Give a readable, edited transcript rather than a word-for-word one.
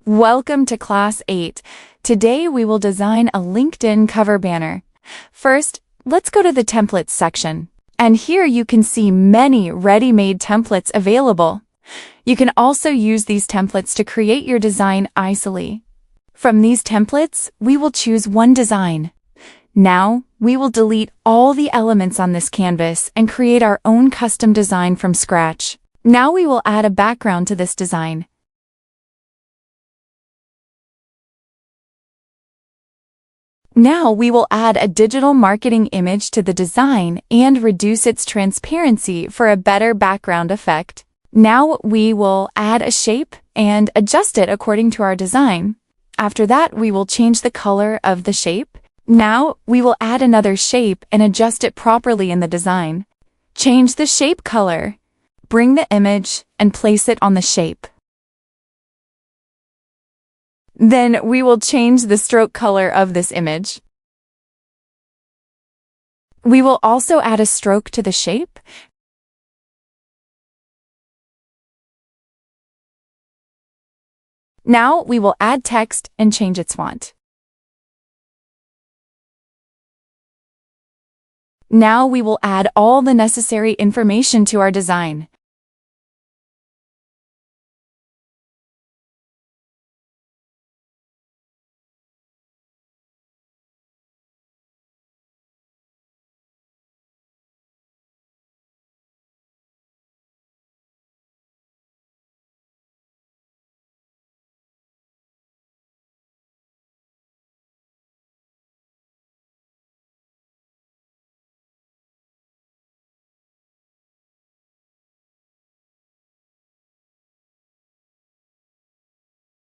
Welcome to Class 8. Today we will design a LinkedIn cover banner. First, let's go to the Templates section. And here you can see many ready-made templates available. You can also use these templates to create your design easily. From these templates, we will choose one design. Now, we will delete all the elements on this canvas and create our own custom design from scratch. Now we will add a background to this design. Now we will add a digital marketing image to the design and reduce its transparency for a better background effect. Now we will add a shape and adjust it according to our design. After that, we will change the color of the shape. Now we will add another shape and adjust it properly in the design. Change the shape color. Bring the image and place it on the shape. Then we will change the stroke color of this image. We will also add a stroke to the shape. Now we will add text and change its font. Now we will add all the necessary information to our design.